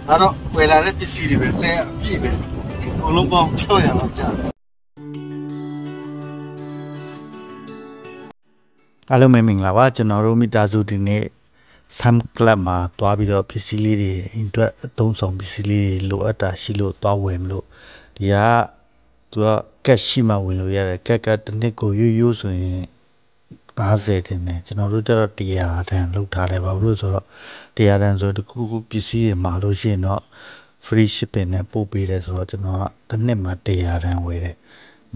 나도 왜라래 비시리베 내 비베 골롱봉 쳐야 맞자 Hello မင်္ဂလာပါကျွန်တော်တို့မိသားစုဒီနေ့ Sam Club မှာတွားပြီးတော့ပစ္စည်းလေးတွေအတွက်အသုံးဆောင်ပစ္စည်းလေးတွေလိုအပ်တာရှိလို့တွားဝယ်မလို့ဒီကသူကကက်ရှိမှဝင်လို့ရတယ်ကက်ကတစ်နှစ်ကိုရိုးဆိုရင်50တင်တယ်ကျွန်တော်တို့ကျတော့100တန်လောက်ထားတယ်ဘာလို့ဆိုတော့100တန်ဆိုတခုခုပစ္စည်းတွေမှာလို့ရှိရင်တော့ free shipping နဲ့ပို့ပေးတယ်ဆိုတော့ကျွန်တော်ကတစ်နှစ်မှာ100တန်ဝယ်တယ်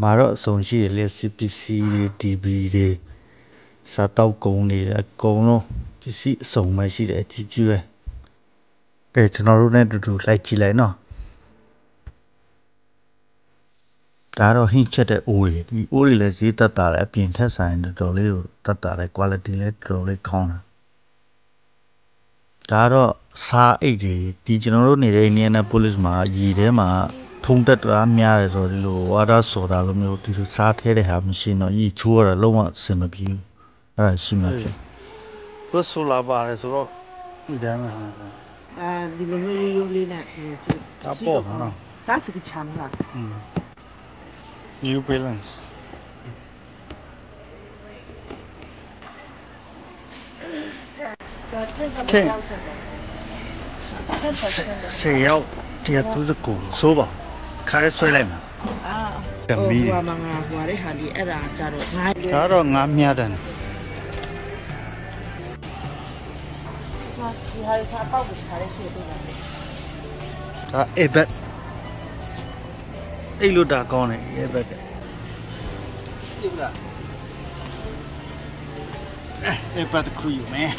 မှာတော့အဆုံးရှိရလက်စစ်ပစ္စည်းတွေ DB တွေစားတောက်ကုန်တွေအကုန်လုံးပစ္စည်းအစုံပဲရှိတယ်အကြီးကြီးပဲကဲကျွန်တော်တို့နဲ့တူတူလိုက်ကြည့်လိုက်နော်ဒါတော့ဟင်းချက်တဲ့အိုးတွေဒီအိုးတွေလည်းဈေးသက်သာတယ်အပြင်ထက်ဆိုင်တော်တော်လေးကိုသက်သာတယ် quality လည်းတော်တော်လေးကောင်းတယ်ဒါတော့စားအိတ်တွေဒီကျွန်တော်တို့နေတဲ့ Indianapolis မှာရည်ထဲမှာထုံတက်တာများတယ်ဆိုတော့ဒီလို water soda လိုမျိုးဒီလိုစားထဲတဲ့ဟာမရှိတော့ရည်ချိုးရတာလုံးဝအဆင်မပြေဘူးအဲ့ဒါရှိမှဖြစ်ဘယ်ဆိုလာပါတယ်ဆိုတော့ဒီတိုင်းမှာဒီလိုမျိုးရိုးလေးနဲ့ဒါပေါ့နော်ဒါစကချမ်းလားNew Balance 10ရောက်139ဆိုပါခါရဲဆွဲလိုက်မှာတမီးဟိုမှာငါဟိုရဲဟာဒီအဲ့ဒါကြတော့ငါဒါတော့ငါမြတ်တယ်ဒီဟာချာပေါက်ပြီးခါရဲရှိသေးတယ်ဒါအေဘက်အဲ့လိုတာကောင်းတယ်အေဘက်ဒီလားအေဘက်ခူးယူမယ်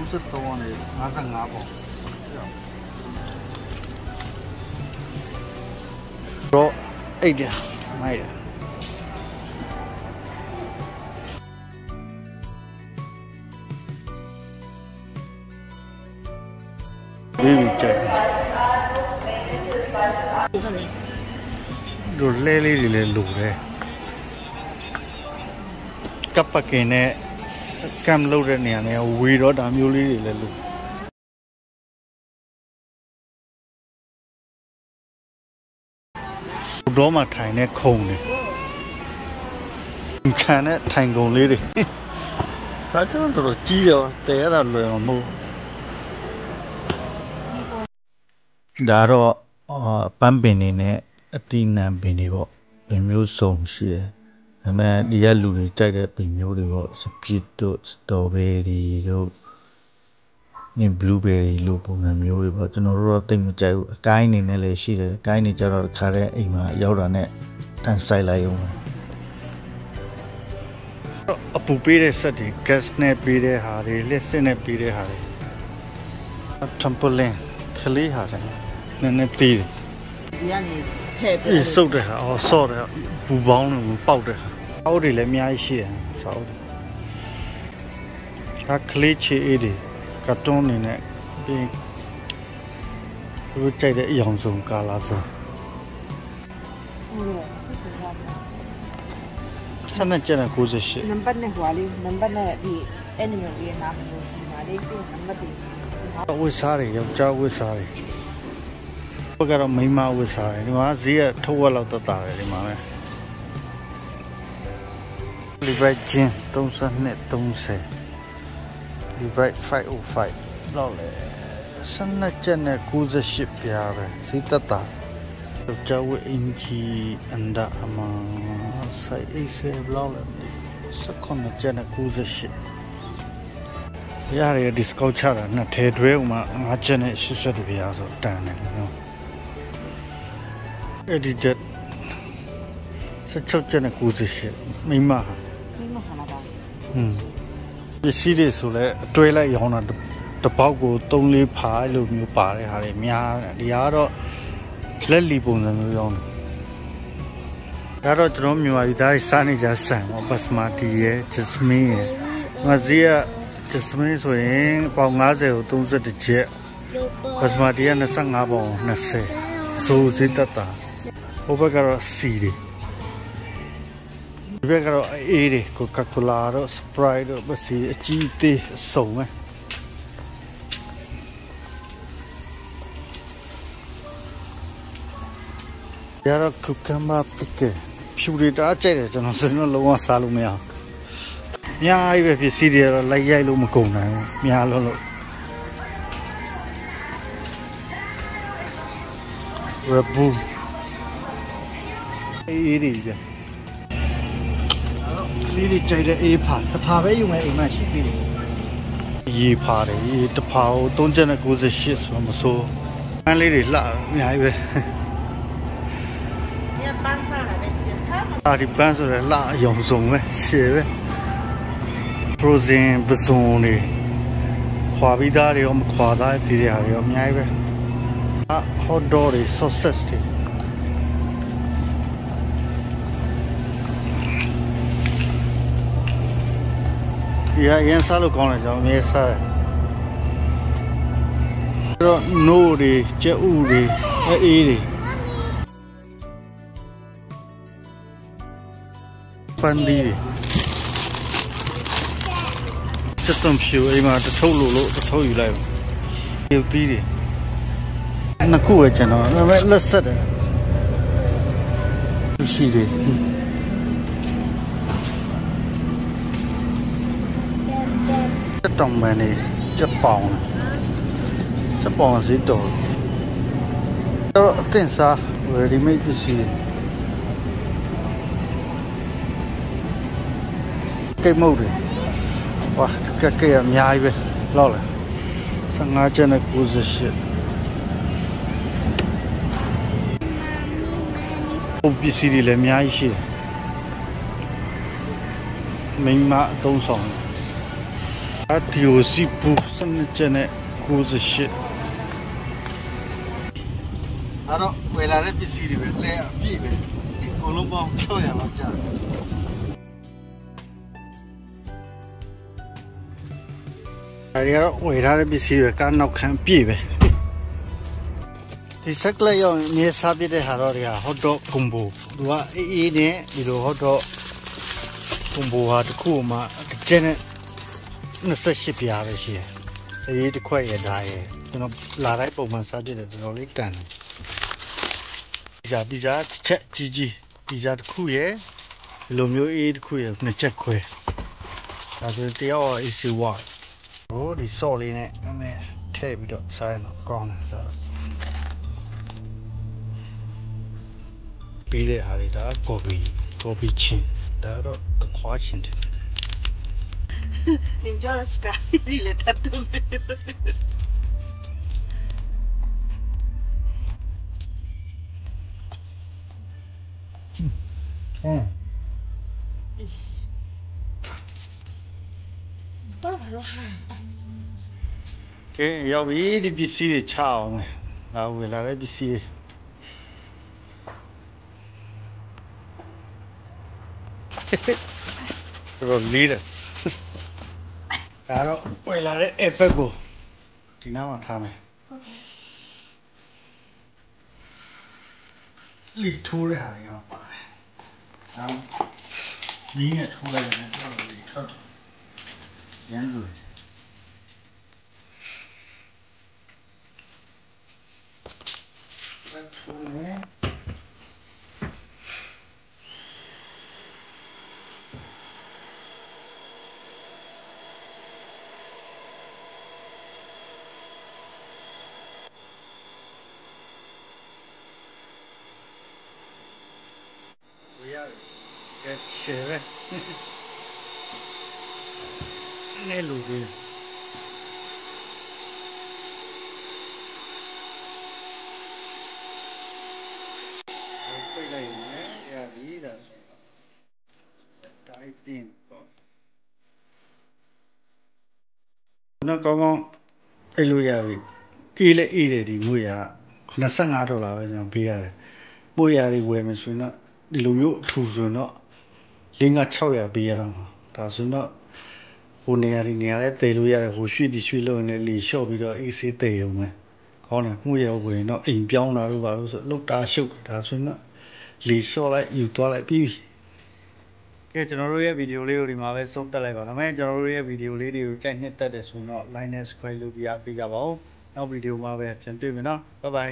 33နဲ့55ပေါ့တော့အဲ့ဒါမိုက်တယ်ဒီကြိုက်တို့လဲလေးတွေလည်းလိုတယ်ကပ်ပကင်နဲ့ကမ်လုပ်တဲ့နေရာနဲ့ဝေတော့ဒါမျိုးလေးတွေလည်းလို့တော့မှထိုင်နေခုံနေခံနဲ့ထိုင်ကုန်လေးတွေဒါကျွန်တော်တို့ကြီးရောတဲရတာလွယ်အောင်မဟုတ်ဒါတော့ပန်းပင်နေနဲ့အတိနံပင်တွေပေါ့ပင်မျိုးစုံရှိတယ်ဒါပေမဲ့ဒီကလူတွေကြိုက်တဲ့ပင်မျိုးတွေပေါ့စပစ်တို့စတော်ဘယ်ရီတို့ဘလူးဘယ်ရီလို့ပုံစံမျိုးတွေပေါ့ကျွန်တော်တို့တော့သိမကြိုက်ဘူးအကိုင်းနေနဲ့လည်းရှိတယ်အကိုင်းနေကြတော့ခါတဲ့အိမ်မှာရောက်တာနဲ့တန်ဆိုင်လိုက်အောင်အပူပေးတဲ့ဆက်တွေ gas နဲ့ပေးတဲ့ဟာတွေလက်စစ်နဲ့ပေးတဲ့ဟာတွေ trampoline ခလေးဟာတယ်နည်းနည်းပေးတယ်ဒီကနေထည့်ပြီးစုပ်တဲ့ဟာဆော့တဲ့ဘူပေါင်းတွေပေါက်တဲ့ဟာအောက်တွေလည်းအများကြီးရှိတယ်ဆောက်တယ်ဒါကလေးချေအေးတွေကတ်တွန်းနေနဲ့ပြီးသူကြိုက်တဲ့အယောင်ဆုံးကာလာဆုံးဆန္ဒကျတဲ့98နံပါတ်နဲ့ဟွာလေးနံပါတ်နဲ့ဒီ animal ရဲ့နာမည်ကိုစီမာလေးပြီးနံပါတ်တွေဝစ်စားတွေယောက်ျားဝစ်စားတွေဘက်ကတော့မိန်းမဝစ်စားတယ်ဒီမှာဈေးကထုတ်ဝက်လောက်တက်တာတယ်ဒီမှာပဲဒီဘက်ဂျင်း3230ဒီဘက်505လောက်လေဆန္ဒကျတဲ့98ပြားပဲဈေးတက်တာကျောက်ဝအင်ဂျီအန်ဒါအမဆိုင်အေးဆေဘလောက်လေစကွန်ကျတဲ့98ရတယ် discount ချတာနဲ့ထဲတွဲဥမှာ9ကျနဲ့80ပြားဆိုတန်တယ်နော်အဲ့ဒီချက်16ကျနဲ့98မိမဟာလားပါပစ္စည်းတွေဆိုလဲအတွဲလိုက်ရောင်းတာတပေါက်ကို3-4ဖားလို့မျိုးပါတဲ့ဟာတွေများတယ်ဒီကတော့လက်လီပုံစံမျိုးရောင်းတယ်ဒါတော့ကျွန်တော်မြန်မာပြည်သားစားနေကြဆန်ပေါ့ဘတ်စမာတီရယ်ဂျစမင်းရယ်ငါဈေးက Jasmine ဆိုရင်ပေါင်50ကို31ချက် Basmati က25ပေါင်20အစိုးဈေးတက်တာဟိုဘက်ကတော့စီတွေဒီဘက်ကတော့အေးတွေ Coca-Cola တို့ Sprite တို့ပစီအကြီးသေးအစုံပဲရတော့ cucumber pickle ဖြူတွေတအားကြိုက်တယ်ကျွန်တော်စင်တော့လုံးဝစားလို့မရဘူးအများကြီးပဲဖြစ်စီတွေတော့လိုက်ရိုက်လို့မကုန်နိုင်ဘူးများလို့ရဘူအေးဒီပြစီတွေကြိုက်တဲ့အေးဖာတစ်ဖာပဲယူမယ်အိမ်မှာရှိသေးတယ်ရေးဖာတယ်ရေးတစ်ဖာကို398ဆိုတော့မဆိုးအန်းလေးတွေလှအများကြီးပဲဒီပန်းဆိုရလာအယုံစုံပဲရှယ်ပဲ frozen ပစုံတွေခွာပြီးသားတွေရောမခွာသားတွေတွေရောအများကြီးပဲhot dog တွေ sausage တွေဒီဟာရန်စားလို့ကောင်းတယ်ကျွန်တော်အများစားတယ်အဲ့တော့ no တွေကြက်ဥတွေအေးတွေပန်းဒီစက်သွန်ဖြူအိမ်မှာတထုပ်လို့တထုပ်ယူလိုက်ရုပ်ပြီးတွေနှစ်ခုပဲကျွန်တော်ဒါပေမဲ့လက်ဆက်တယ်ရှိတယ်စက်တောင်မန်နေချက်ပေါင်စီတော်တော့အတင်စား ready made ပစ္စည်းကိတ်မုတ်တွေဝါကဲအများကြီးပဲလောက်လာ15ကျပ်နဲ့98ပုံပစ္စည်းတွေလည်းအများကြီးရှိတယ်မိမအသုံးဆောင်အဒီယိုစီပူ17ကျပ်နဲ့98အဲ့တော့ဝယ်လာတဲ့ပစ္စည်းတွေပဲလဲအပြည့်ပဲဒီအကုန်လုံးပေါင်း600လောက်ကျတယ်အဲဒီကတော့ဝယ်ထားတဲ့ပစ္စည်းတွေကနောက်ခံပြည့်ပဲဒီစက်ကလေးရောမြေစားပြတဲ့ဟာတော့ဒီဟာ hot dog combo သူကအေးနဲ့ဒီလို hot dog combo ဟာတစ်ခုမှတစ်ကျက်နဲ့28ပြားပဲရှိတယ်အေးတစ်ခွက်ရတာရယ်ကျွန်တော်လာတိုင်းပုံမှန်စားပြတယ်တော်တော်လေးတန်တယ်ပီဇာချက်ကြီးပီဇာတစ်ခုရယ်ဒီလိုမျိုးအေးတစ်ခုရယ်နှစ်ချက်ခွဲဒါဆိုတယောက်အေးစီဝါဟိုဒီဆော့လေးနဲ့နည်းနည်းထည့်ပြီးတော့စားရတော့ကောင်းတယ်ဆိုတော့ပေးတဲ့ဟာတွေဒါကော်ဖီချင်းဒါတော့ခွာချင်းတယ်你叫他 sky 你来他都没有。爸爸说嗨。ကဲရောက်ပြီဒီပစ္စည်းတွေချအောင်ငါဝယ်လာတဲ့ပစ္စည်းတော့လေးတယ်ဒါတော့ဝယ်လာတဲ့ effect ကိုဒီနားမှာထားမယ်လီထိုးရတာရောပါတယ်နောက်ဒီနဲ့ထိုးလိုက်တယ်တော့လီထောက်ရမ်းလို့ထိုးနေရှယ်ပဲနဲလူကြီးပြေးလိုက်နေရပြီဒါတိုင်းတင်တော့ကောင်းကောင်းအဲ့လိုရပြီအေးလေအေးတယ်ဒီငွေက$85ပဲကျွန်တော်ပေးရတယ်ပို့ရတွေဝယ်မယ်ဆိုရင်တော့ဒီလိုမျိုးအထူဆိုရင်တော့500-600ပေးရတော့မှာဒါဆိုတော့ ဟိုနေရာဒီနေရာလဲတည်လို့ရတယ်ဟိုရွှေ့ဒီရွှေ့လို့ရင်လည်းလေလျှော့ပြီးတော့အေးဆေးတည်အောင်ပဲခေါင်းနဲ့မှုရဝင်တော့အိမ်ပြောင်းတာတို့ပါလို့ဆိုလုတ်တာရှုပ်တာဆိုတော့လေလျှော့လိုက်ယူသွားလိုက်ပြီးကဲကျွန်တော်တို့ရဲ့ဗီဒီယိုလေးကိုဒီမှာပဲဆုံးသက်လိုက်ပါဒါပေမဲ့ကျွန်တော်တို့ရဲ့ဗီဒီယိုလေးတွေကိုကြိုက်နှစ်သက်တယ်ဆိုတော့ like နဲ့ subscribe လုပ်ပြီးအားပေးကြပါဦးနောက်ဗီဒီယိုမှာပဲပြန်တွေ့မယ်နော် bye bye